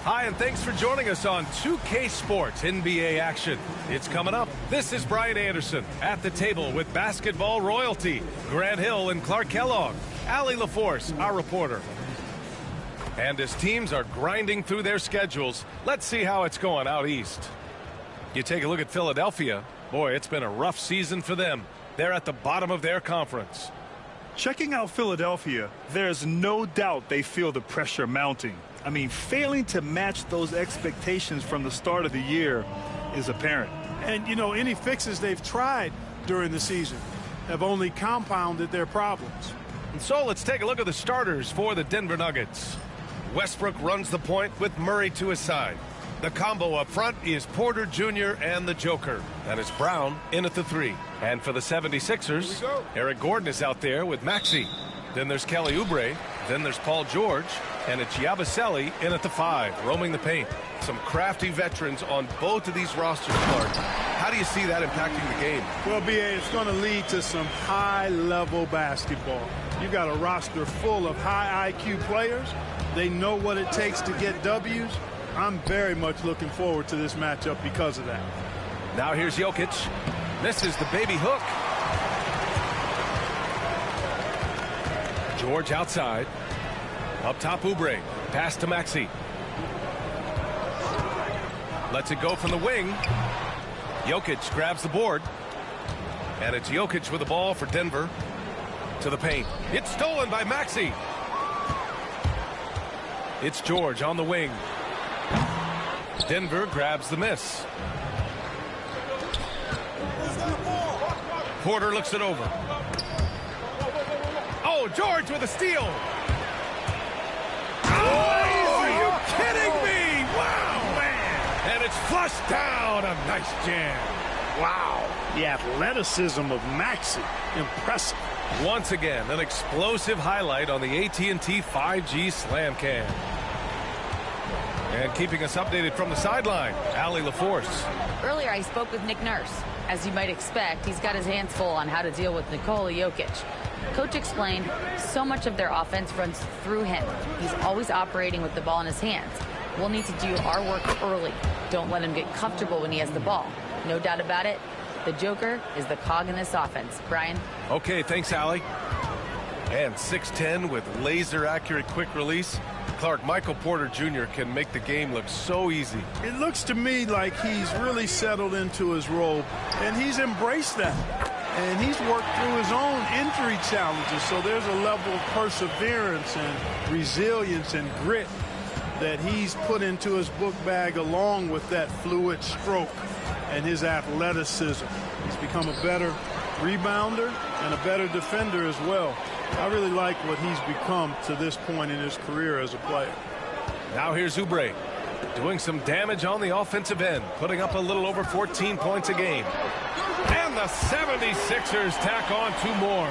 Hi, and thanks for joining us on 2K Sports NBA action. It's coming up. This is Brian Anderson at the table with basketball royalty, Grant Hill and Clark Kellogg, Allie LaForce, our reporter. And as teams are grinding through their schedules, let's see how it's going out east. You take a look at Philadelphia. Boy, it's been a rough season for them. They're at the bottom of their conference. Checking out Philadelphia, there's no doubt they feel the pressure mounting. I mean, failing to match those expectations from the start of the year is apparent. And, you know, any fixes they've tried during the season have only compounded their problems. And so let's take a look at the starters for the Denver Nuggets. Westbrook runs the point with Murray to his side. The combo up front is Porter Jr. and the Joker. That is Brown in at the 3. And for the 76ers, Eric Gordon is out there with Maxey. Then there's Kelly Oubre. Then there's Paul George. And it's Yabusele in at the 5, roaming the paint. Some crafty veterans on both of these rosters, Clark. How do you see that impacting the game? Well, B.A., it's going to lead to some high-level basketball. You got a roster full of high IQ players. They know what it takes to get W's. I'm very much looking forward to this matchup because of that. Now here's Jokic. Misses the baby hook. George outside. Up top, Oubre. Pass to Maxey. Lets it go from the wing. Jokic grabs the board. And it's Jokic with the ball for Denver. To the paint. It's stolen by Maxey. It's George on the wing. Denver grabs the miss. Porter looks it over. Oh, George with a steal. Oh, are you kidding me? Wow, man. And it's flushed down. A nice jam. Wow. The athleticism of Maxey. Impressive. Once again, an explosive highlight on the AT&T 5G Slam Cam. And keeping us updated from the sideline, Allie LaForce. Earlier, I spoke with Nick Nurse. As you might expect, he's got his hands full on how to deal with Nikola Jokic. Coach explained so much of their offense runs through him. He's always operating with the ball in his hands. We'll need to do our work early. Don't let him get comfortable when he has the ball. No doubt about it, the Joker is the cog in this offense. Brian? Okay, thanks, Allie. And 6'10" with laser-accurate quick release. Clark, Michael Porter Jr. can make the game look so easy. It looks to me like he's really settled into his role, and he's embraced that. And he's worked through his own injury challenges, so there's a level of perseverance and resilience and grit that he's put into his book bag along with that fluid stroke and his athleticism. He's become a better rebounder and a better defender as well. I really like what he's become to this point in his career as a player. Now here's Oubre doing some damage on the offensive end, putting up a little over 14 points a game. And the 76ers tack on 2 more.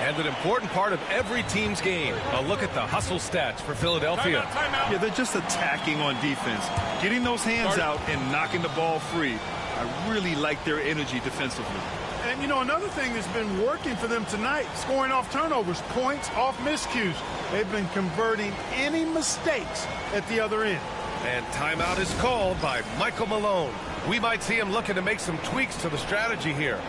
And an important part of every team's game, a look at the hustle stats for Philadelphia. Yeah, they're just attacking on defense, getting those hands out and knocking the ball free. I really like their energy defensively. And, you know, another thing that's been working for them tonight, scoring off turnovers, points off miscues. They've been converting any mistakes at the other end. And timeout is called by Michael Malone. We might see him looking to make some tweaks to the strategy here.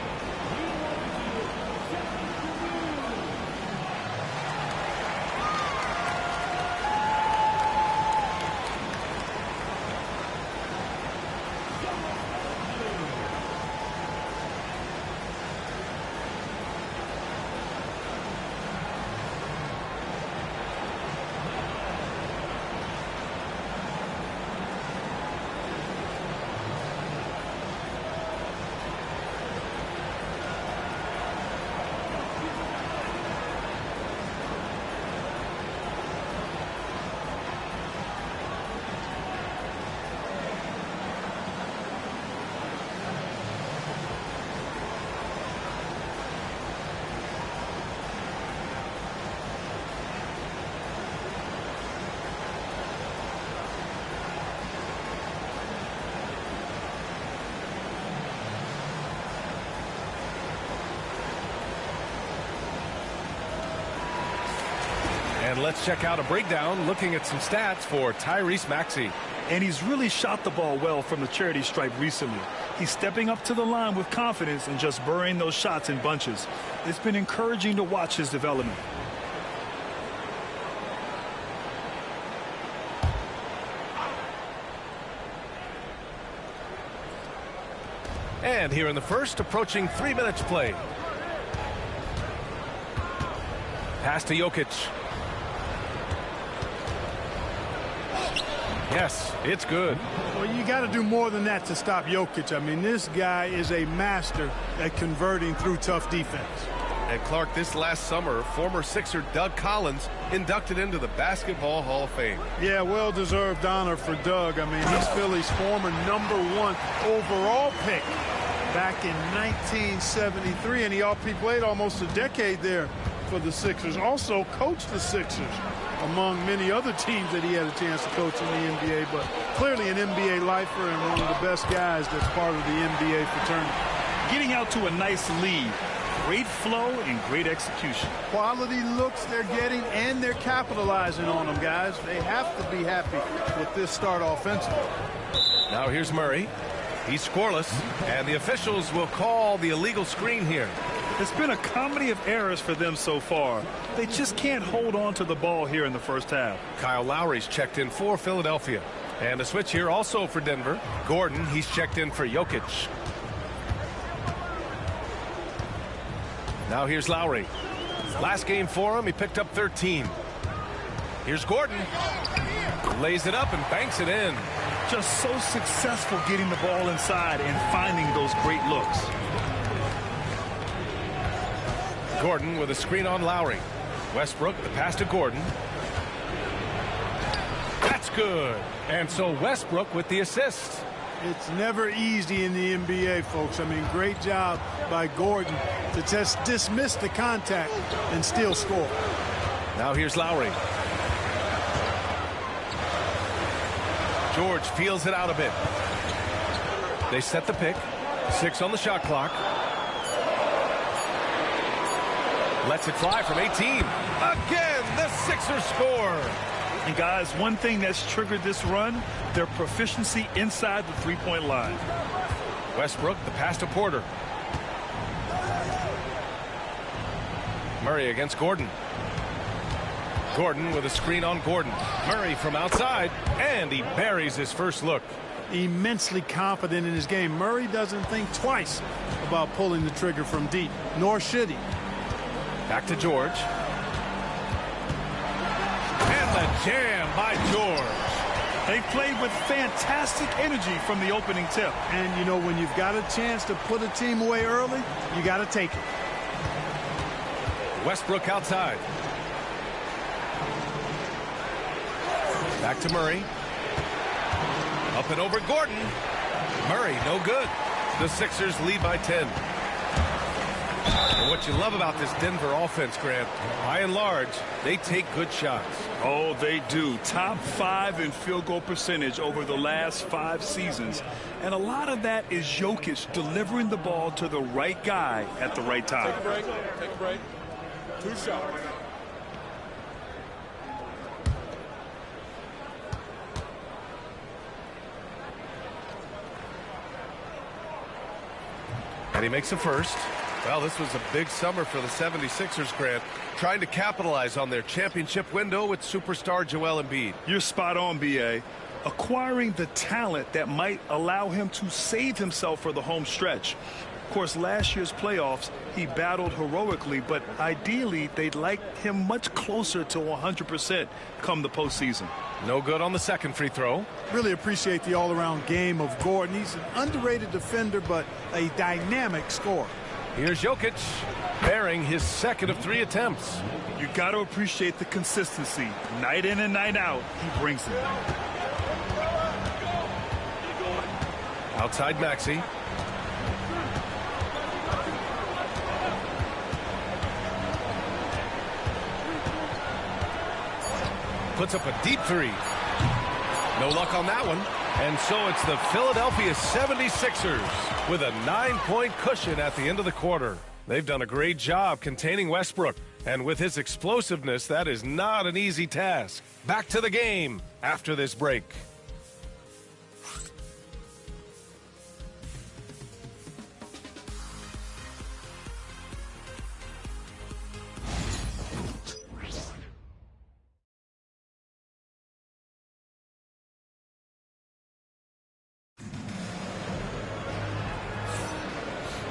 And let's check out a breakdown looking at some stats for Tyrese Maxey. And he's really shot the ball well from the charity stripe recently. He's stepping up to the line with confidence and just burying those shots in bunches. It's been encouraging to watch his development. And here in the first, approaching 3 minutes play. Pass to Jokic. Yes, it's good. Well, you got to do more than that to stop Jokic. I mean, this guy is a master at converting through tough defense. And Clark, this last summer, former Sixer Doug Collins inducted into the Basketball Hall of Fame. Yeah, well-deserved honor for Doug. I mean, he's Philly's former #1 overall pick back in 1973, and he played almost a decade there for the Sixers. Also coached the Sixers among many other teams that he had a chance to coach in the NBA, but clearly an NBA lifer and one of the best guys that's part of the NBA fraternity. Getting out to a nice lead. Great flow and great execution. Quality looks they're getting, and they're capitalizing on them, guys. They have to be happy with this start offensively. Now here's Murray. He's scoreless, and the officials will call the illegal screen here. It's been a comedy of errors for them so far. They just can't hold on to the ball here in the first half. Kyle Lowry's checked in for Philadelphia. And a switch here also for Denver. Gordon, he's checked in for Jokic. Now here's Lowry. Last game for him, he picked up 13. Here's Gordon. Lays it up and banks it in. Just so successful getting the ball inside and finding those great looks. Gordon with a screen on Lowry. Westbrook, the pass to Gordon. That's good. And so Westbrook with the assist. It's never easy in the NBA, folks. I mean, great job by Gordon to just dismiss the contact and still score. Now here's Lowry. George feels it out a bit. They set the pick. 6 on the shot clock. Lets it fly from 18. Again, the Sixers score. And guys, one thing that's triggered this run, their proficiency inside the three-point line. Westbrook, the pass to Porter. Murray against Gordon. Gordon with a screen on Gordon. Murray from outside, and he buries his first look. Immensely confident in his game. Murray doesn't think twice about pulling the trigger from deep, nor should he. Back to George. And the jam by George. They played with fantastic energy from the opening tip. And, you know, when you've got a chance to put a team away early, you got to take it. Westbrook outside. Back to Murray. Up and over Gordon. Murray, no good. The Sixers lead by 10. And what you love about this Denver offense, Grant, by and large, they take good shots. Oh, they do. Top 5 in field goal percentage over the last 5 seasons. And a lot of that is Jokic delivering the ball to the right guy at the right time. Take a break. Take a break. 2 shots. And he makes a first. Well, this was a big summer for the 76ers, Grant, trying to capitalize on their championship window with superstar Joel Embiid. You're spot on, B.A. Acquiring the talent that might allow him to save himself for the home stretch. Of course, last year's playoffs, he battled heroically, but ideally, they'd like him much closer to 100% come the postseason. No good on the second free throw. Really appreciate the all-around game of Gordon. He's an underrated defender, but a dynamic scorer. Here's Jokic, bearing his second of 3 attempts. You got to appreciate the consistency. Night in and night out, he brings it. Outside Maxey. Puts up a deep 3. No luck on that one. And so it's the Philadelphia 76ers with a 9-point cushion at the end of the quarter. They've done a great job containing Westbrook. And with his explosiveness, that is not an easy task. Back to the game after this break.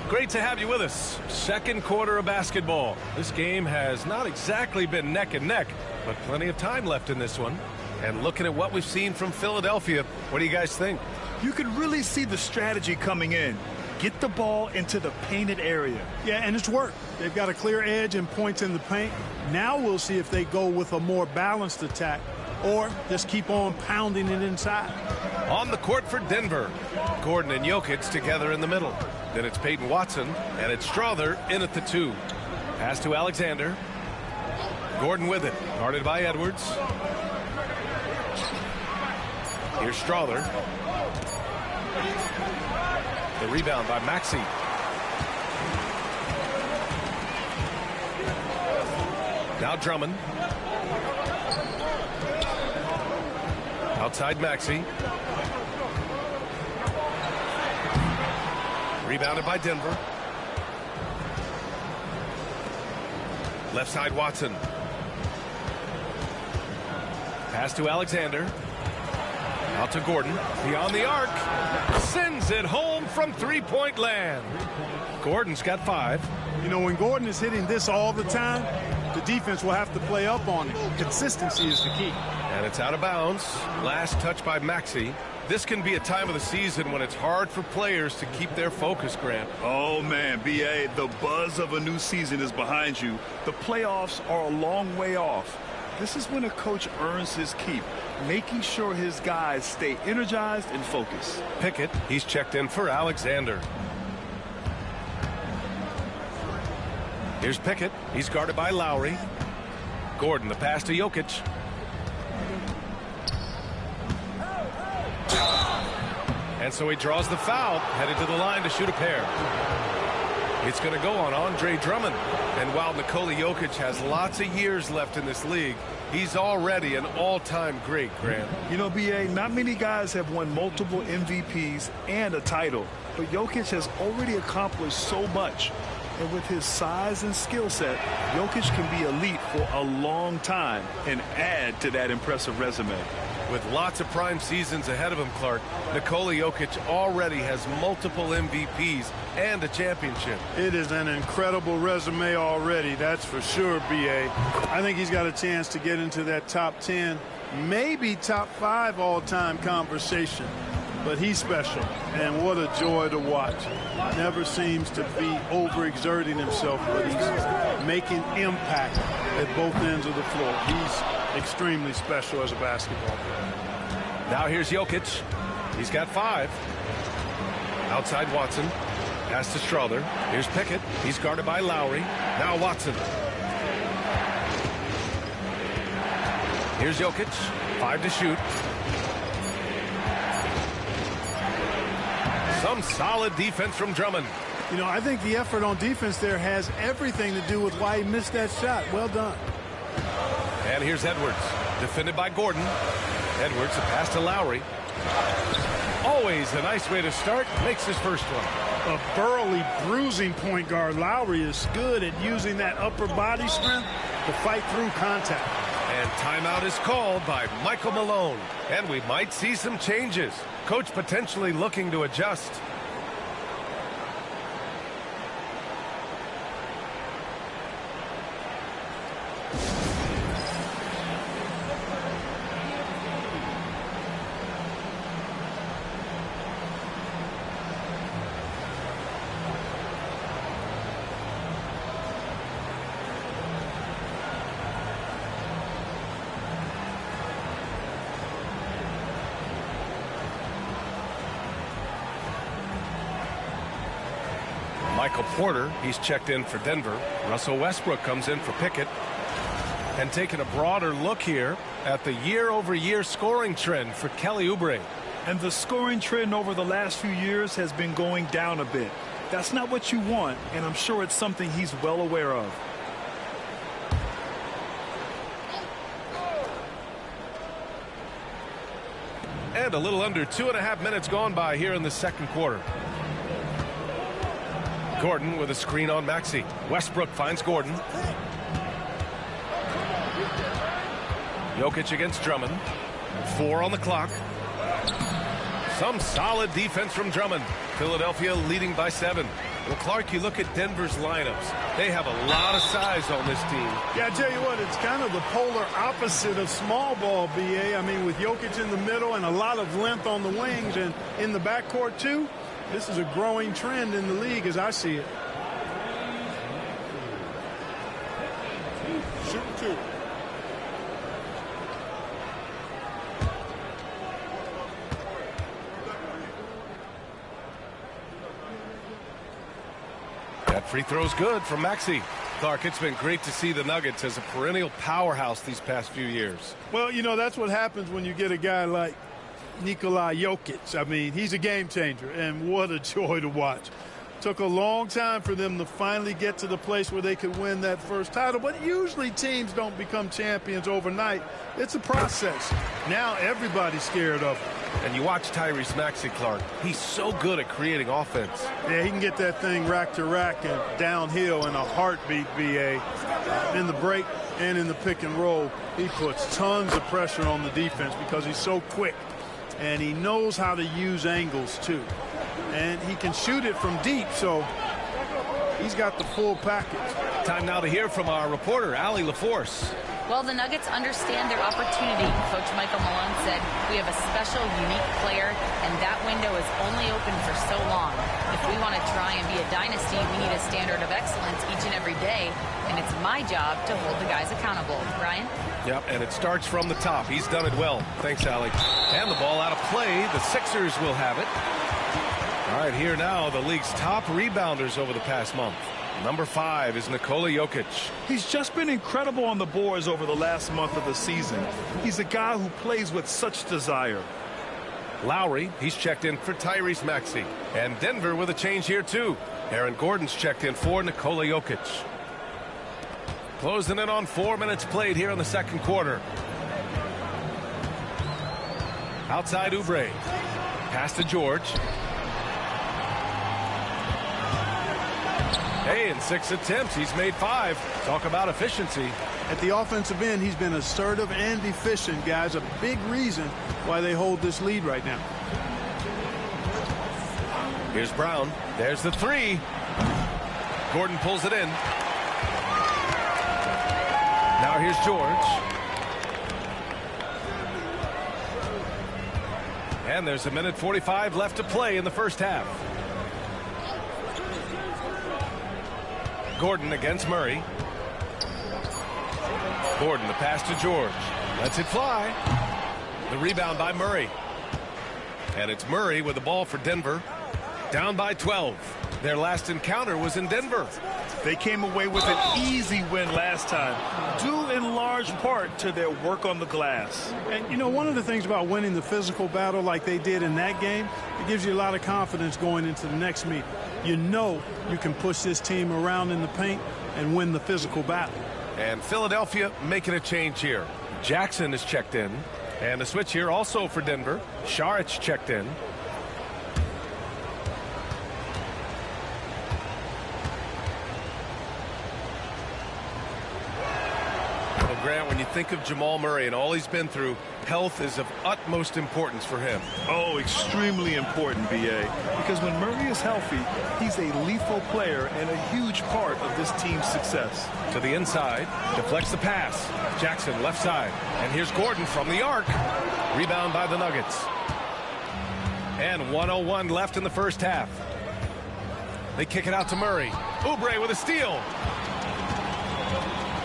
Great to have you with us. Second quarter of basketball. This game has not exactly been neck and neck, but plenty of time left in this one. And looking at what we've seen from Philadelphia, what do you guys think? You can really see the strategy coming in. Get the ball into the painted area. Yeah, and it's worked. They've got a clear edge and points in the paint. Now we'll see if they go with a more balanced attack or just keep on pounding it inside. On the court for Denver, Gordon and Jokic together in the middle. Then it's Peyton Watson, and it's Strother in at the 2. Pass to Alexander. Gordon with it, guarded by Edwards. Here's Strother. The rebound by Maxey. Now Drummond. Outside Maxey. Rebounded by Denver. Left side Watson. Pass to Alexander. Out to Gordon. Beyond the arc. Sends it home from three-point land. Gordon's got 5. You know, when Gordon is hitting this all the time, the defense will have to play up on it. Consistency is the key. And it's out of bounds. Last touch by Maxey. This can be a time of the season when it's hard for players to keep their focus, Grant. Oh, man, B.A., the buzz of a new season is behind you. The playoffs are a long way off. This is when a coach earns his keep, making sure his guys stay energized and focused. Pickett, he's checked in for Alexander. Here's Pickett. He's guarded by Lowry. Gordon, the pass to Jokic. And so he draws the foul, headed to the line to shoot a pair. It's going to go on Andre Drummond. And while Nikola Jokic has lots of years left in this league, he's already an all-time great, Grant. You know, B.A., not many guys have won multiple MVPs and a title, but Jokic has already accomplished so much. And with his size and skill set, Jokic can be elite for a long time and add to that impressive resume. With lots of prime seasons ahead of him, Clark, Nikola Jokic already has multiple MVPs and a championship. It is an incredible resume already, that's for sure, B.A. I think he's got a chance to get into that top 10, maybe top 5 all-time conversation. But he's special, and what a joy to watch. Never seems to be overexerting himself, but he's making impact at both ends of the floor. He's extremely special as a basketball player. Now here's Jokic. He's got 5. Outside Watson. Pass to Strother. Here's Pickett. He's guarded by Lowry. Now Watson. Here's Jokic. 5 to shoot. Some solid defense from Drummond. You know, I think the effort on defense there has everything to do with why he missed that shot. Well done. And here's Edwards, defended by Gordon. Edwards, a pass to Lowry. Always a nice way to start. Makes his first one. A burly, bruising point guard. Lowry is good at using that upper body strength to fight through contact. And timeout is called by Michael Malone. And we might see some changes. Coach potentially looking to adjust. Michael Porter, he's checked in for Denver. Russell Westbrook comes in for Pickett. And taking a broader look here at the year-over-year scoring trend for Kelly Oubre. And the scoring trend over the last few years has been going down a bit. That's not what you want, and I'm sure it's something he's well aware of. And a little under 2.5 minutes gone by here in the second quarter. Gordon with a screen on Maxey. Westbrook finds Gordon. Jokic against Drummond. 4 on the clock. Some solid defense from Drummond. Philadelphia leading by 7. Well, Clark, you look at Denver's lineups. They have a lot of size on this team. Yeah, I tell you what, it's kind of the polar opposite of small ball, BA. I mean, with Jokic in the middle and a lot of length on the wings and in the backcourt, too, this is a growing trend in the league as I see it. Shoot 2. That free throw's good from Maxey. Clark, it's been great to see the Nuggets as a perennial powerhouse these past few years. Well, you know, that's what happens when you get a guy like Nikola Jokic. I mean, he's a game changer, and what a joy to watch. Took a long time for them to finally get to the place where they could win that first title, but usually teams don't become champions overnight. It's a process. Now everybody's scared of him. And you watch Tyrese Maxey, Clark. He's so good at creating offense. Yeah, he can get that thing rack to rack and downhill in a heartbeat, BA. In the break and in the pick and roll, he puts tons of pressure on the defense because he's so quick. And he knows how to use angles, too. And he can shoot it from deep, so he's got the full package. Time now to hear from our reporter, Allie LaForce. Well, the Nuggets understand their opportunity. Coach Michael Malone said, we have a special, unique player, and that window is only open for so long. If we want to try and be a dynasty, we need a standard of excellence each and every day, and it's my job to hold the guys accountable. Ryan? Yep, and it starts from the top. He's done it well. Thanks, Allie. And the ball out of play. The Sixers will have it. All right, here now, the league's top rebounders over the past month. Number 5 is Nikola Jokic. He's just been incredible on the boards over the last month of the season. He's a guy who plays with such desire. Lowry, he's checked in for Tyrese Maxey. And Denver with a change here, too. Aaron Gordon's checked in for Nikola Jokic. Closing in on 4 minutes played here in the second quarter. Outside Oubre. Pass to George. Hey, in 6 attempts, he's made 5. Talk about efficiency. At the offensive end, he's been assertive and efficient, guys. A big reason why they hold this lead right now. Here's Brown. There's the 3. Gordon pulls it in. Now here's George. And there's 1:45 left to play in the first half. Gordon against Murray. Gordon, the pass to George. Lets it fly. The rebound by Murray. And it's Murray with the ball for Denver. Down by 12. Their last encounter was in Denver. They came away with an easy win last time, due in large part to their work on the glass. And, you know, one of the things about winning the physical battle like they did in that game, it gives you a lot of confidence going into the next meeting. You know you can push this team around in the paint and win the physical battle. And Philadelphia making a change here. Jackson is checked in. And a switch here also for Denver. Saric checked in. Grant, when you think of Jamal Murray and all he's been through, health is of utmost importance for him. Oh, extremely important, B.A. Because when Murray is healthy, he's a lethal player and a huge part of this team's success. To the inside, deflects the pass. Jackson left side. And here's Gordon from the arc. Rebound by the Nuggets. And 1:01 left in the first half. They kick it out to Murray. Oubre with a steal.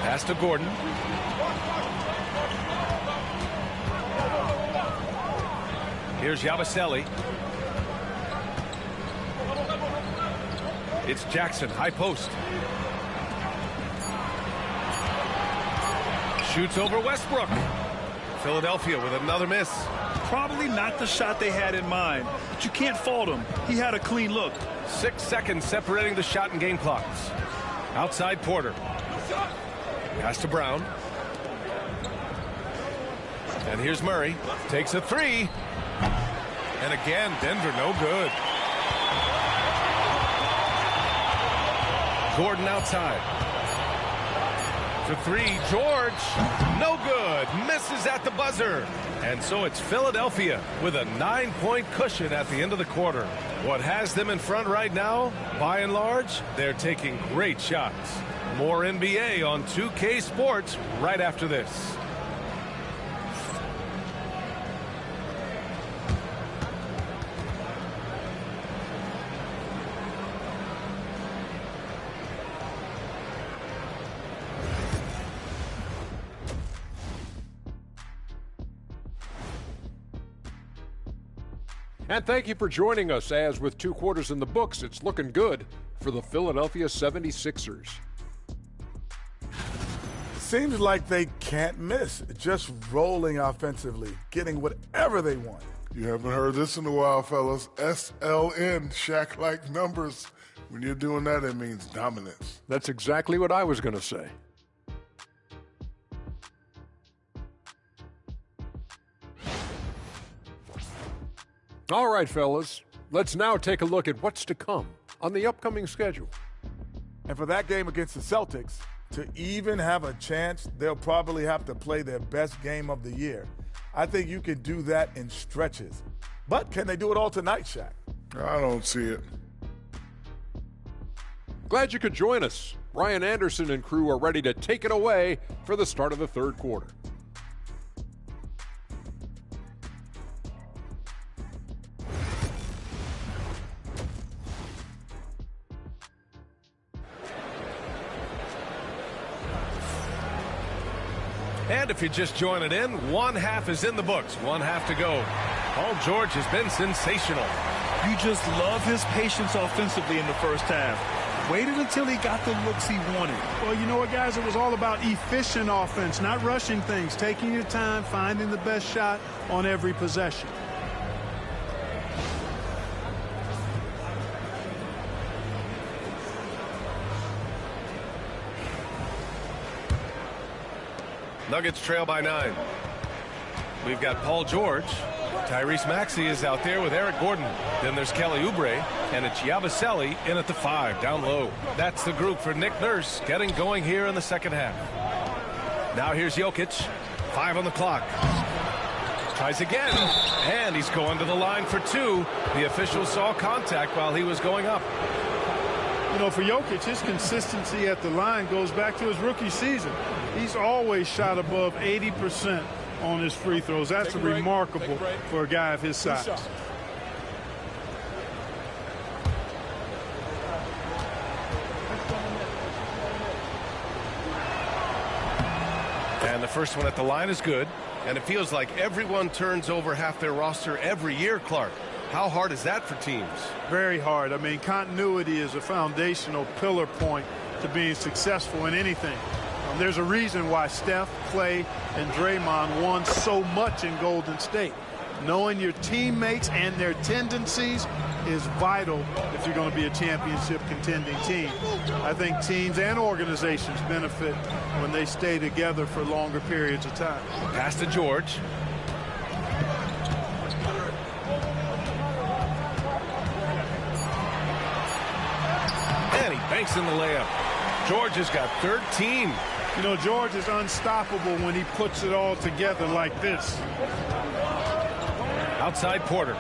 Pass to Gordon. Here's Yabusele. It's Jackson, high post. Shoots over Westbrook. Philadelphia with another miss. Probably not the shot they had in mind, but you can't fault him. He had a clean look. 6 seconds separating the shot and game clocks. Outside Porter. Pass to Brown. And here's Murray. Takes a 3. And again, Denver no good. Gordon outside. For three, George, no good, misses at the buzzer. And so it's Philadelphia with a 9-point cushion at the end of the quarter. What has them in front right now, by and large, they're taking great shots. More NBA on 2K Sports right after this. And thank you for joining us, as with 2 quarters in the books, it's looking good for the Philadelphia 76ers. Seems like they can't miss, just rolling offensively, getting whatever they want. You haven't heard this in a while, fellas. SLN, Shaq-like numbers. When you're doing that, it means dominance. That's exactly what I was going to say. All right, fellas, let's now take a look at what's to come on the upcoming schedule. And for that game against the Celtics, to even have a chance, they'll probably have to play their best game of the year. I think you can do that in stretches. But can they do it all tonight, Shaq? I don't see it. Glad you could join us. Ryan Anderson and crew are ready to take it away for the start of the third quarter. And if you're just joining in, one half is in the books, one half to go. Paul George has been sensational. You just love his patience offensively in the first half. Waited until he got the looks he wanted. Well, you know what, guys? It was all about efficient offense, not rushing things, taking your time, finding the best shot on every possession. Nuggets trail by 9. We've got Paul George. Tyrese Maxey is out there with Eric Gordon. Then there's Kelly Oubre, and it's Yabusele in at the 5, down low. That's the group for Nick Nurse getting going here in the second half. Now here's Jokic. 5 on the clock. Tries again, and he's going to the line for 2. The official saw contact while he was going up. You know, for Jokic, his consistency at the line goes back to his rookie season. He's always shot above 80% on his free throws. That's remarkable for a guy of his size. And the first one at the line is good. And it feels like everyone turns over half their roster every year, Clark. How hard is that for teams? Very hard. I mean, continuity is a foundational pillar point to being successful in anything. There's a reason why Steph, Clay, and Draymond won so much in Golden State. Knowing your teammates and their tendencies is vital if you're going to be a championship contending team. I think teams and organizations benefit when they stay together for longer periods of time. Pass to George. And he banks in the layup. George has got 13. You know, George is unstoppable when he puts it all together like this. Outside Porter.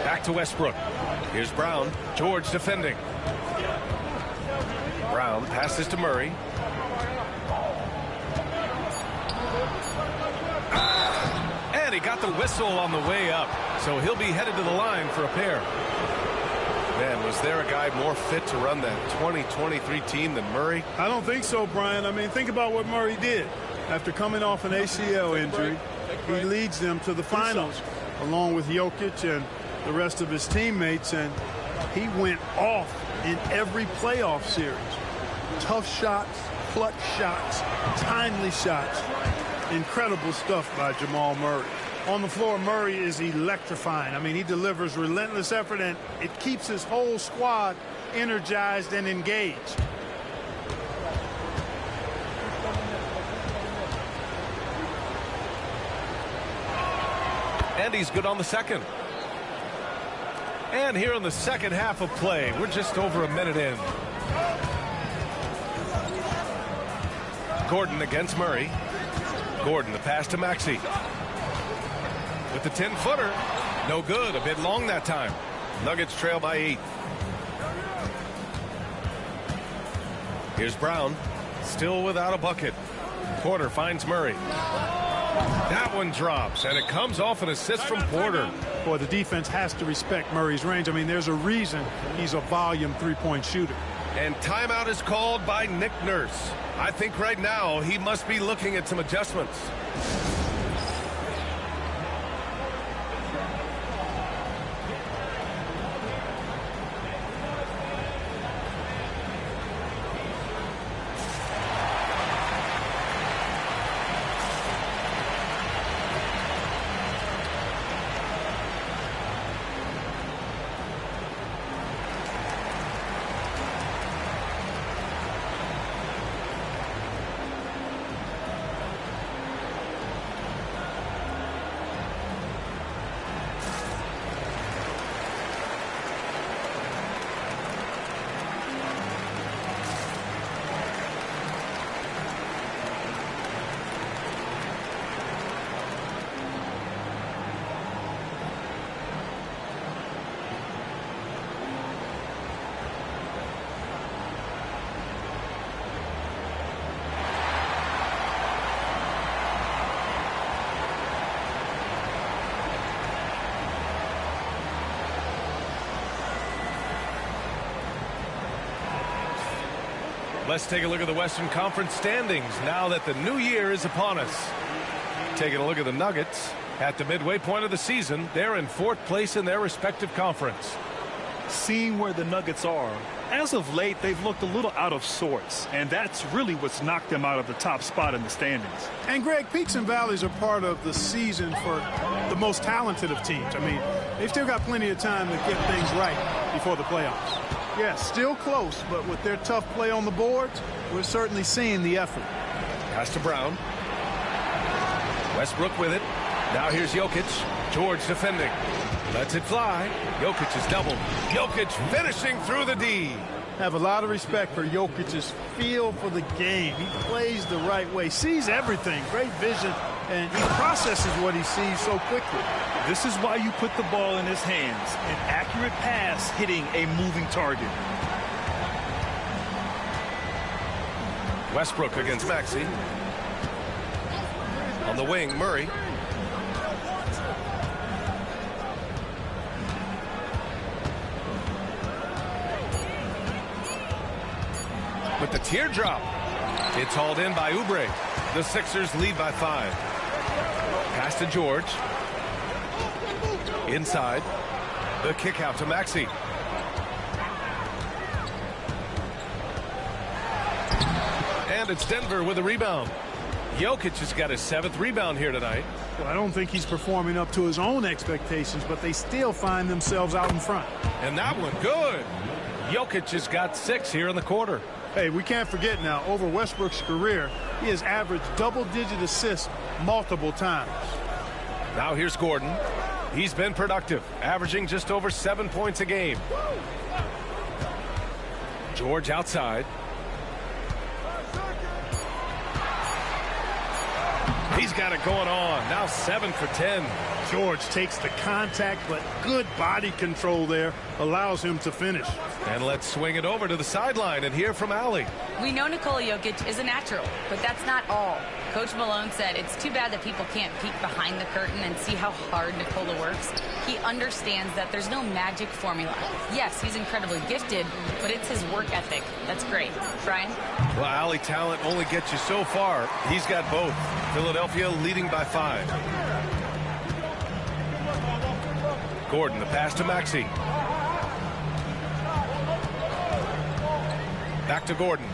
Back to Westbrook. Here's Brown. George defending. Brown passes to Murray. And he got the whistle on the way up. So he'll be headed to the line for a pair. Man, was there a guy more fit to run that 2023 team than Murray? I don't think so, Brian. I mean, think about what Murray did. After coming off an ACL injury, he leads them to the finals, along with Jokic and the rest of his teammates, and he went off in every playoff series. Tough shots, clutch shots, timely shots. Incredible stuff by Jamal Murray. On the floor, Murray is electrifying. I mean, he delivers relentless effort, and it keeps his whole squad energized and engaged. And he's good on the second. And here in the second half of play, we're just over a minute in. Gordon against Murray. Gordon, the pass to Maxey. With the 10-footer. No good. A bit long that time. Nuggets trail by 8. Here's Brown. Still without a bucket. Porter finds Murray. That one drops, and it comes off an assist from Porter. Boy, the defense has to respect Murray's range. I mean, there's a reason he's a volume three-point shooter. And timeout is called by Nick Nurse. I think right now he must be looking at some adjustments. Let's take a look at the Western Conference standings now that the new year is upon us. Taking a look at the Nuggets. At the midway point of the season, they're in 4th place in their respective conference. Seeing where the Nuggets are, as of late, they've looked a little out of sorts, and that's really what's knocked them out of the top spot in the standings. And, Greg, peaks and valleys are part of the season for the most talented of teams. I mean, they've still got plenty of time to get things right before the playoffs. Yeah, still close, but with their tough play on the boards, we're certainly seeing the effort. Pass to Brown. Westbrook with it. Now here's Jokic. George defending. Lets it fly. Jokic is doubled. Jokic finishing through the D. Have a lot of respect for Jokic's feel for the game. He plays the right way, sees everything, great vision, and he processes what he sees so quickly. This is why you put the ball in his hands. An accurate pass hitting a moving target. Westbrook against Maxey. On the wing, Murray. With the teardrop. It's hauled in by Oubre. The Sixers lead by 5. Pass to George. Inside. The kick out to Maxey. And it's Denver with a rebound. Jokic has got his 7th rebound here tonight. Well, I don't think he's performing up to his own expectations, but they still find themselves out in front. And that one good. Jokic has got 6 here in the quarter. Hey, we can't forget now, over Westbrook's career, he has averaged double-digit assists multiple times. Now here's Gordon. He's been productive, averaging just over 7 points a game. George outside. He's got it going on. Now 7 for 10. George takes the contact, but good body control there allows him to finish. And let's swing it over to the sideline and hear from Allie. We know Nikola Jokic is a natural, but that's not all. Coach Malone said it's too bad that people can't peek behind the curtain and see how hard Nikola works. He understands that there's no magic formula. Yes, he's incredibly gifted, but it's his work ethic. That's great. Brian? Well, Allie, talent only gets you so far. He's got both. Philadelphia leading by 5. Gordon, the pass to Maxey. Back to Gordon.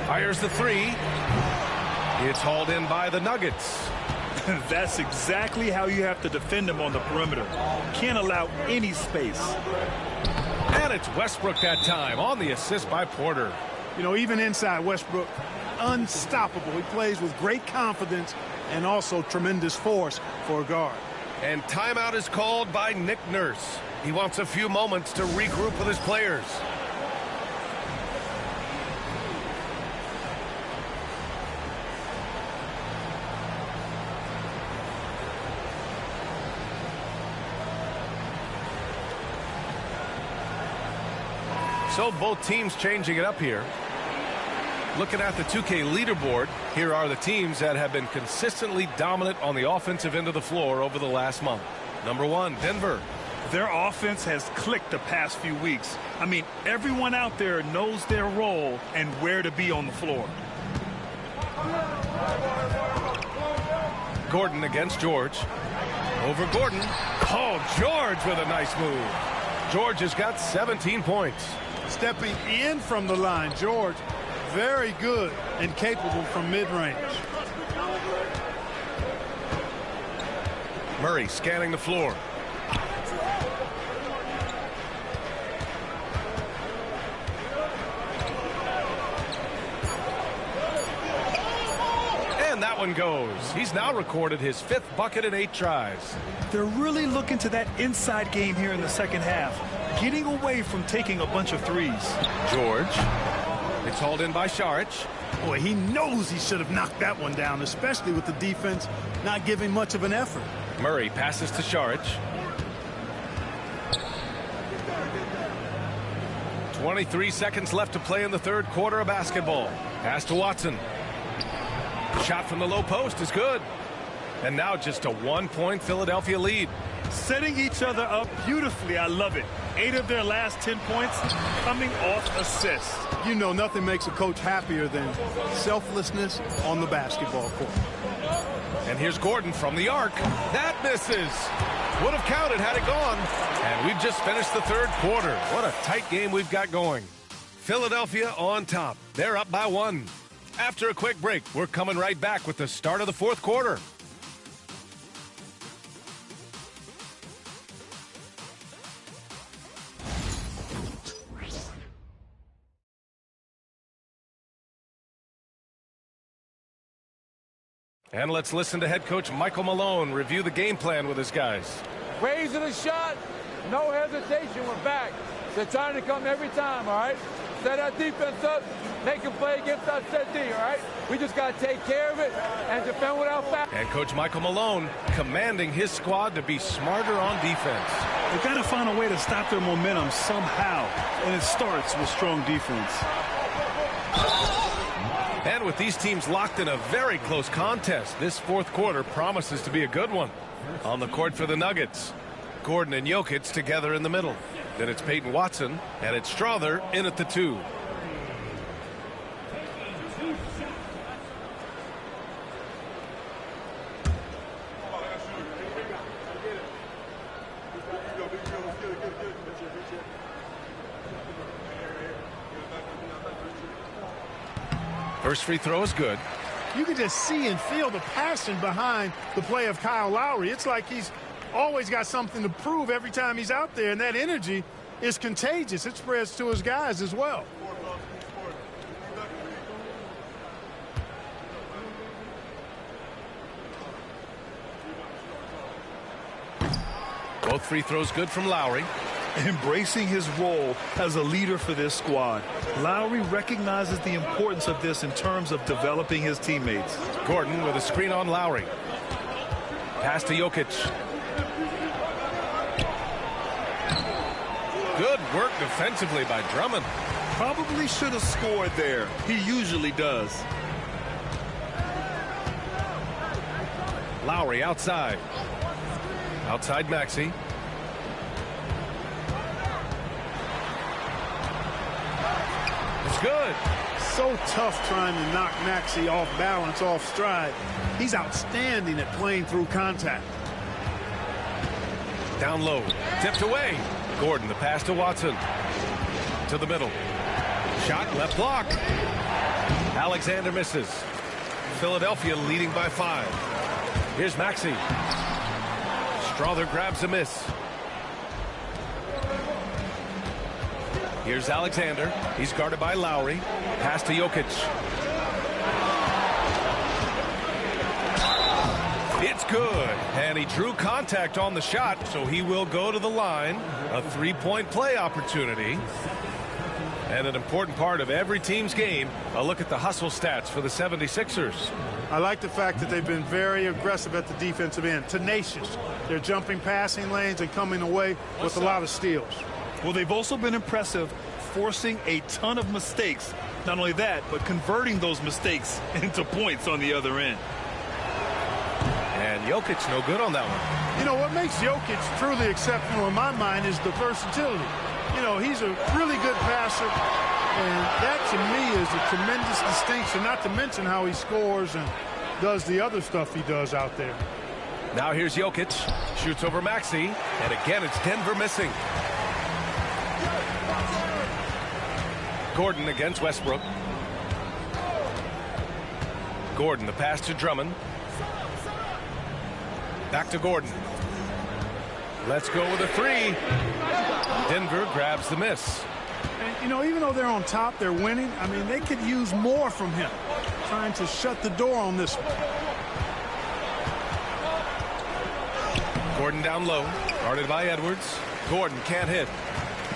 Fires the 3. It's hauled in by the Nuggets. That's exactly how you have to defend him on the perimeter. Can't allow any space. And it's Westbrook that time on the assist by Porter. You know, even inside Westbrook, unstoppable. He plays with great confidence and also tremendous force for a guard. And timeout is called by Nick Nurse. He wants a few moments to regroup with his players. So both teams changing it up here. Looking at the 2K leaderboard, here are the teams that have been consistently dominant on the offensive end of the floor over the last month. Number 1, Denver. Their offense has clicked the past few weeks. I mean, everyone out there knows their role and where to be on the floor. Gordon against George. Over Gordon. Oh, George with a nice move. George has got 17 points. Stepping in from the line, George, very good and capable from mid-range. Murray scanning the floor. And that one goes. He's now recorded his 5th bucket in 8 tries. They're really looking to that inside game here in the second half, getting away from taking a bunch of threes. George. It's hauled in by Saric. Boy, he knows he should have knocked that one down, especially with the defense not giving much of an effort. Murray passes to Saric. 23 seconds left to play in the third quarter of basketball. Pass to Watson. Shot from the low post is good. And now just a 1-point Philadelphia lead. Setting each other up beautifully. I love it. 8 of their last 10 points coming off assists. You know, nothing makes a coach happier than selflessness on the basketball court. And here's Gordon from the arc. That misses. Would have counted had it gone. And we've just finished the third quarter. What a tight game we've got going. Philadelphia on top. They're up by 1. After a quick break, we're coming right back with the start of the fourth quarter. And let's listen to head coach Michael Malone review the game plan with his guys. Raising the shot, no hesitation, we're back. They're trying to come every time, all right? Set our defense up, make a play against our set D, all right? We just got to take care of it and defend without foul. And Coach Michael Malone commanding his squad to be smarter on defense. They've got to find a way to stop their momentum somehow, and it starts with strong defense. And with these teams locked in a very close contest, this fourth quarter promises to be a good one. On the court for the Nuggets, Gordon and Jokic together in the middle. Then it's Peyton Watson, and it's Strother in at the 2. First free throw is good. You can just see and feel the passion behind the play of Kyle Lowry. It's like he's always got something to prove every time he's out there, and that energy is contagious. It spreads to his guys as well. Both free throws good from Lowry. Embracing his role as a leader for this squad. Lowry recognizes the importance of this in terms of developing his teammates. Gordon with a screen on Lowry. Pass to Jokic. Good work defensively by Drummond. Probably should have scored there. He usually does. Lowry outside. Outside Maxey. It's good. So tough trying to knock Maxey off balance, off stride. He's outstanding at playing through contact. Down low. Tipped away. Gordon, the pass to Watson. To the middle. Shot left block. Alexander misses. Philadelphia leading by 5. Here's Maxey. Strother grabs a miss. Here's Alexander. He's guarded by Lowry. Pass to Jokic. good. And he drew contact on the shot, so he will go to the line. A three-point play opportunity. And an important part of every team's game, a look at the hustle stats for the 76ers. I like the fact that they've been very aggressive at the defensive end, tenacious. They're jumping passing lanes and coming away with a lot of steals. Well, they've also been impressive, forcing a ton of mistakes. Not only that, but converting those mistakes into points on the other end. And Jokic no good on that one. You know, what makes Jokic truly exceptional in my mind is the versatility. You know, he's a really good passer, and that to me is a tremendous distinction, not to mention how he scores and does the other stuff he does out there. Now here's Jokic, shoots over Maxey, and again it's Denver missing. Gordon against Westbrook. Gordon, the pass to Drummond. Back to Gordon. Let's go with a three. Denver grabs the miss. And, you know, even though they're on top, they're winning. I mean, they could use more from him, trying to shut the door on this one. Gordon down low, guarded by Edwards. Gordon can't hit.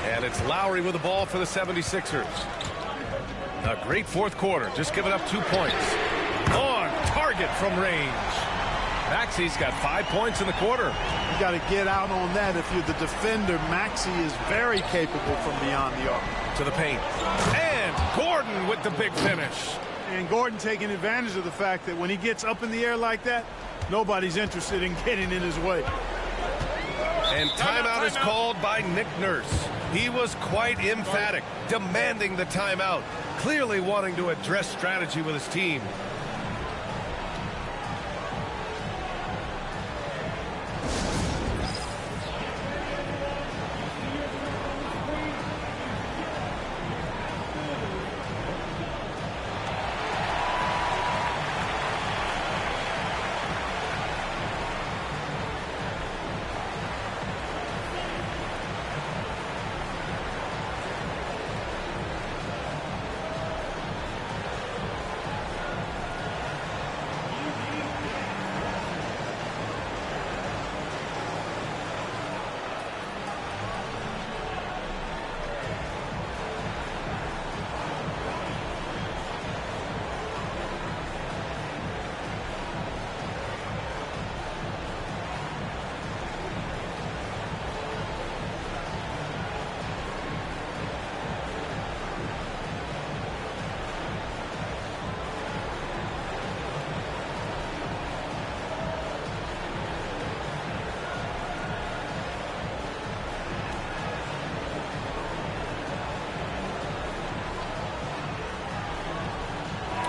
And it's Lowry with the ball for the 76ers. A great fourth quarter, just giving up 2 points. On target from range. Maxey's got 5 points in the quarter. You got to get out on that. If you're the defender, Maxey is very capable from beyond the arc. To the paint. And Gordon with the big finish. And Gordon taking advantage of the fact that when he gets up in the air like that, nobody's interested in getting in his way. And timeout is called by Nick Nurse. He was quite emphatic, demanding the timeout, clearly wanting to address strategy with his team.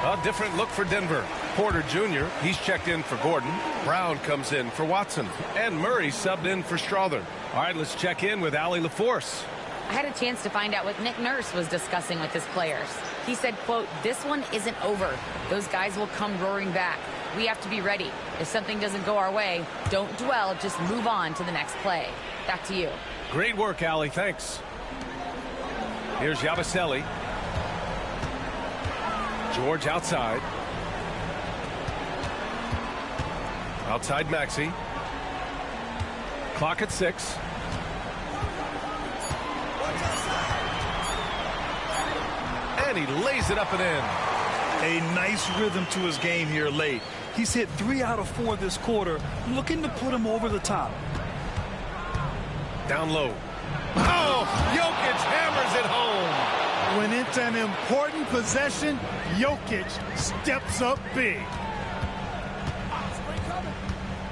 A different look for Denver. Porter Jr., he's checked in for Gordon. Brown comes in for Watson. And Murray subbed in for Strother. All right, let's check in with Allie LaForce. I had a chance to find out what Nick Nurse was discussing with his players. He said, quote, "This one isn't over. Those guys will come roaring back. We have to be ready. If something doesn't go our way, don't dwell, just move on to the next play." Back to you. Great work, Allie. Thanks. Here's Yabusele. George outside. Outside Maxey. Clock at 6. And he lays it up and in. A nice rhythm to his game here late. He's hit 3 out of 4 this quarter, looking to put him over the top. Down low. Oh, Jokic hammers it home. When it's an important possession, Jokic steps up big.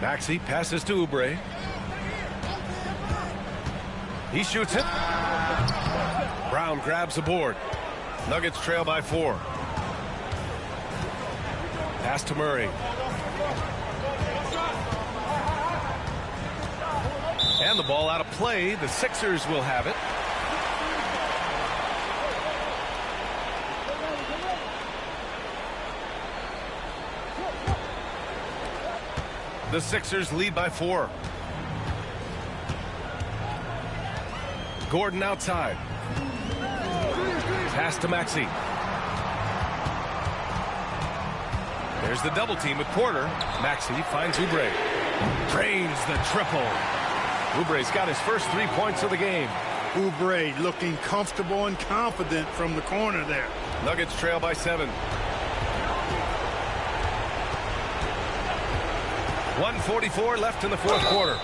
Maxey passes to Oubre. He shoots it. Brown grabs the board. Nuggets trail by 4. Pass to Murray. And the ball out of play. The Sixers will have it. The Sixers lead by 4. Gordon outside. Pass to Maxey. There's the double team with Porter. Maxey finds Oubre. Drains the triple. Oubre's got his first 3 points of the game. Oubre looking comfortable and confident from the corner there. Nuggets trail by 7. 1:44 left in the fourth quarter.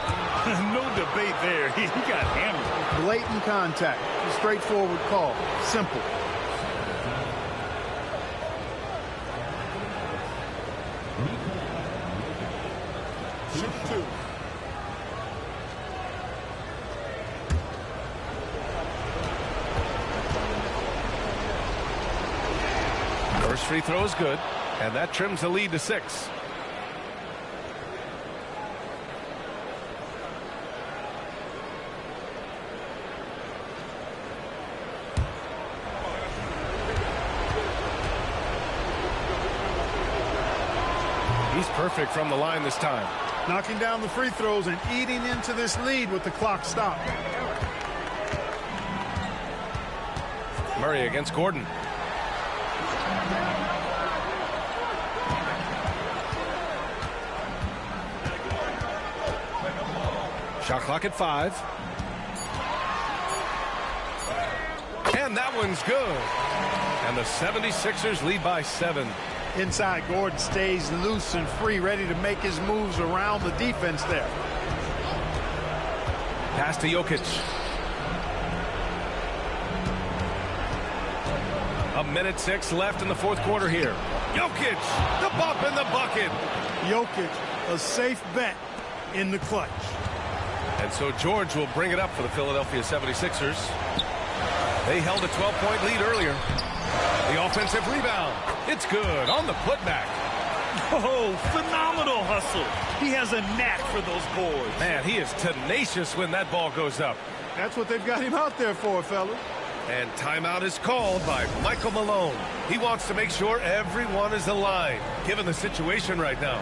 No debate there. He got hammered. Blatant contact. Straightforward call. Simple. Shoot 2. First free throw is good, and that trims the lead to 6. He's perfect from the line this time. Knocking down the free throws and eating into this lead with the clock stopped. Murray against Gordon. Shot clock at 5. And that one's good. And the 76ers lead by 7. Inside, Gordon stays loose and free, ready to make his moves around the defense there. Pass to Jokic. A minute 6 left in the fourth quarter here. Jokic, the bump in the bucket. Jokic, a safe bet in the clutch. And so George will bring it up for the Philadelphia 76ers. They held a 12-point lead earlier. The offensive rebound. It's good on the putback. Oh, phenomenal hustle. He has a knack for those boards. Man, he is tenacious when that ball goes up. That's what they've got him out there for, fellas. And timeout is called by Michael Malone. He wants to make sure everyone is aligned, given the situation right now.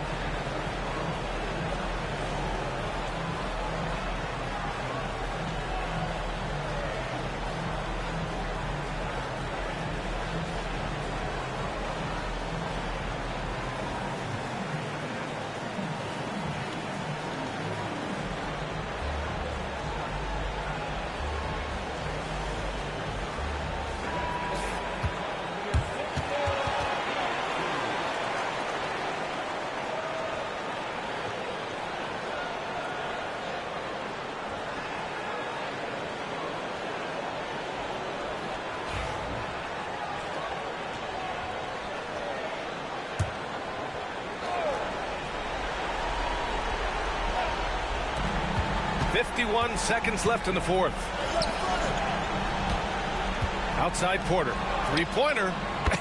.51 seconds left in the fourth. Outside Porter. Three-pointer.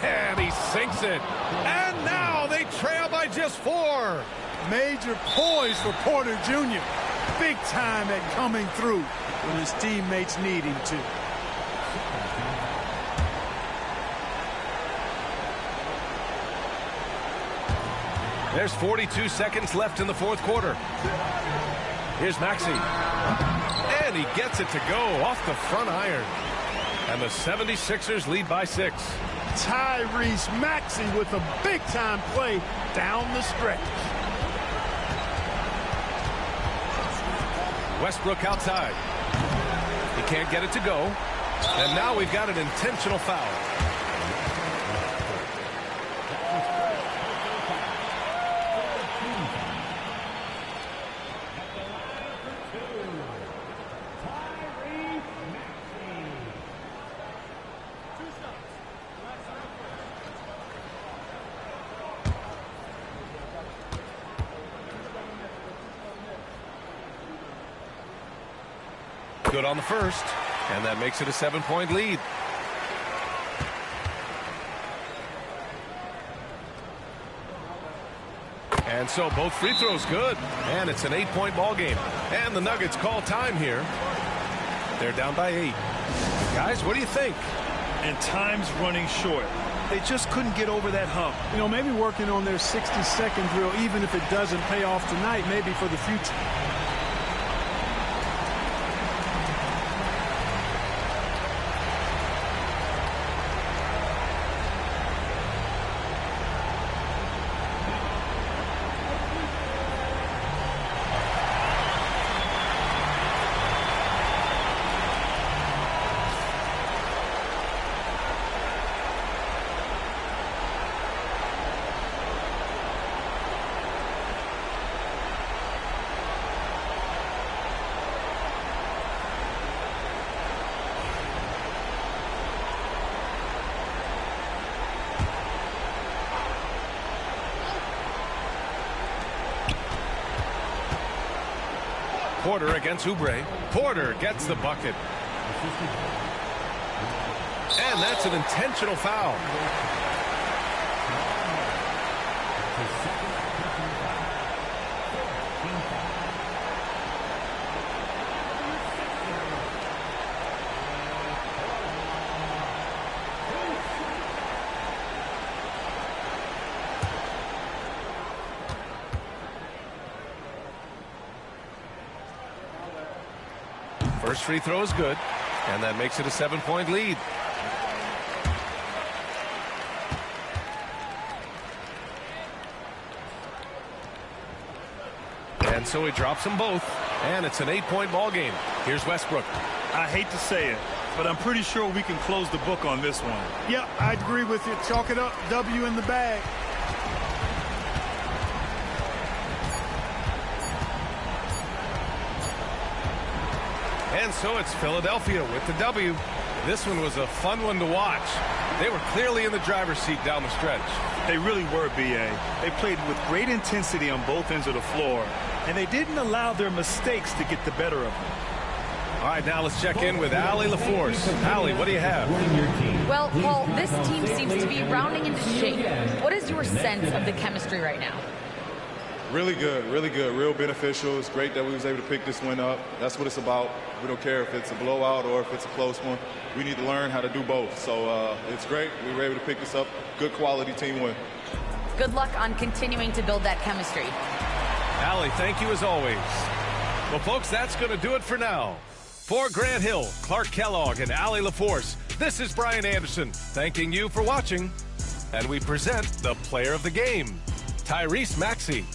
And he sinks it. And now they trail by just 4. Major poise for Porter Jr. Big time at coming through when his teammates need him to. There's 42 seconds left in the fourth quarter. Here's Maxey. And he gets it to go off the front iron. And the 76ers lead by 6. Tyrese Maxey with a big-time play down the stretch. Westbrook outside. He can't get it to go. And now we've got an intentional foul. Good on the first, and that makes it a 7-point lead. And so both free throws good, and it's an 8-point ball game. And the Nuggets call time here. They're down by 8. Guys, what do you think? And time's running short. They just couldn't get over that hump. You know, maybe working on their 60-second drill, even if it doesn't pay off tonight, maybe for the future. Porter against Oubre. Porter gets the bucket. And that's an intentional foul. First free throw is good, and that makes it a 7-point lead. And so he drops them both, and it's an 8-point ball game. Here's Westbrook. I hate to say it, but I'm pretty sure we can close the book on this one. Yeah, I agree with you. Chalk it up. W in the bag. And so it's Philadelphia with the W. This one was a fun one to watch. They were clearly in the driver's seat down the stretch. They really were, B.A. They played with great intensity on both ends of the floor, and they didn't allow their mistakes to get the better of them. All right, now let's check in with Allie LaForce. Allie, what do you have? Well, Paul, this team seems to be rounding into shape. What is your sense of the chemistry right now? Really good, real beneficial. It's great that we was able to pick this one up. That's what it's about. We don't care if it's a blowout or if it's a close one. We need to learn how to do both. So it's great. We were able to pick this up. Good quality team win. Good luck on continuing to build that chemistry. Allie, thank you as always. Well, folks, that's going to do it for now. For Grant Hill, Clark Kellogg, and Allie LaForce, this is Brian Anderson thanking you for watching. And we present the player of the game, Tyrese Maxey.